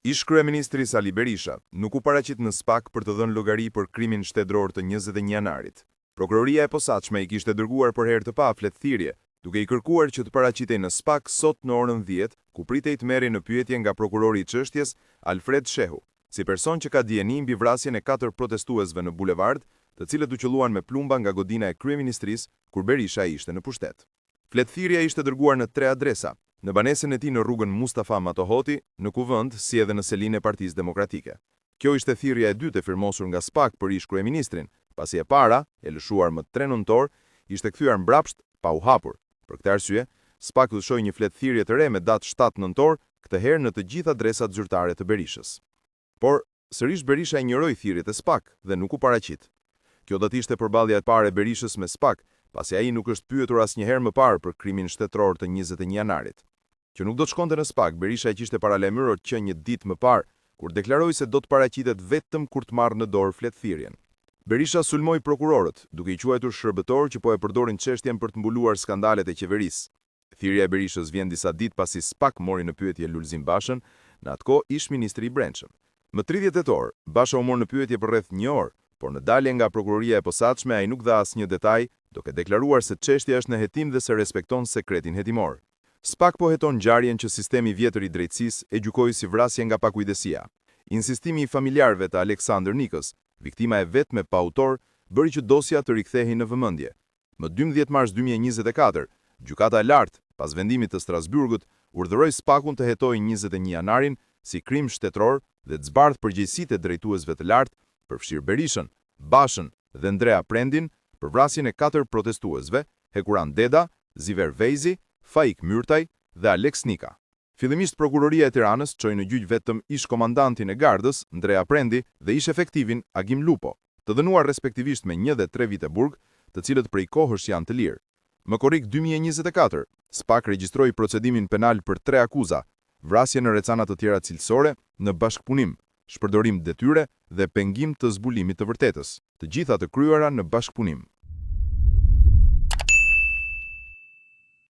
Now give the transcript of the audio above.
Ish kryeministri Sali Berisha nuk u paraqit në SPAK për të dhënë llogari për krimin shtetëror të 21 janarit. Prokuroria e posaçme i kishte dërguar për herë të pa fletëthirrje, duke i kërkuar që të paraqitej në SPAK sot në orën 10, ku pritej të merrej në pyetje nga prokurori i çështjes, Alfred Shehu, si person që ka dijeni mbi vrasjen e 4 protestuesve në bulevard, të cilët u qelluan me plumba nga godina e kryeministrisë kur Berisha ishte në pushtet. Fletëthirrja ishte dërguar në 3 adresa: në banesën e tij në rrugën Mustafa Matohoti, në Kuvend, si edhe në selinë e Partisë Demokratike. Kjo ishte thirrja e dytë e firmosur nga SPAK për ish kryeministrin, pasi e para, e lëshuar më 3 nëntor, ishte kthyer mbrapsht pa u hapur. Për këtë arsye, SPAK lëshoi një fletëthirrje të re me datë 7 nëntor, këtë herë në të gjitha adresat zyrtare të Berishës. Por sërish Berisha injoroi thirrjet e SPAK dhe nuk u paraqit. Kjo do të ishte përballja e parë e Berishës me SPAK, pasi ai nuk është pyetur asnjëherë më parë për krimin shtetëror të 21 janarit. Që nuk do të shkonte në SPAK, Berisha e kishte paralajmëruar që një ditë më parë, kur deklaroi se do të paraqitet vetëm kur të marrë në dorë fletëthirrjen. Berisha sulmoi prokurorët, duke i quajtur shërbëtor që po e përdorin çështjen për të mbuluar skandalet e qeverisë. Thirrja e Berishës vjen disa ditë pasi SPAK mori në pyetje Lulzim Bashën, në atko ish ministri i Brendshëm. Më 30 tetor, Basha u mor në pyetje për rreth 1 orë, por në dalje nga prokuroria e posaçme ai nuk dha asnjë detaj, duke deklaruar se çështja është në hetim dhe se respekton sekretin hetimor. SPAK po heton ngjarjen që sistemi vjetër i drejtësisë e gjykoi si vrasje nga pakujdesia. Insistimi i familjarëve të Aleksandër Nikës, viktima e vetme pa autor, bëri që dosja të rikthehej në vëmendje. Më 12 mars 2024, gjykata e lartë, pas vendimit të Strasburgut, urdhëroi SPAK-un të hetojë 21 janarin si krim shtetëror dhe të zbardhë përgjegjësitë e drejtuesve të lartë, përfshirë Berishën, Bashën dhe Ndrea Prendin, për vrasjen e 4 protestuesve, Hekuran Deda, Ziver Vejzi, Faik Myrtaj dhe Alex Nika. Fillimisht prokuroria e Tiranës çoi në gjyq vetëm ish komandantin e gardës, Ndrea Prendi, dhe ish efektivin Agim Lupo, të dënuar respektivisht me 1 dhe 3 vite burg, të cilët prej kohësh janë të lirë. Më korrik 2024, SPAK regjistroi procedimin penal për 3 akuza: vrasje në recana të tjera cilësore, në bashkëpunim, shpërdorim detyre dhe pengim të zbulimit të vërtetës, të gjitha të kryera në bashkëpunim.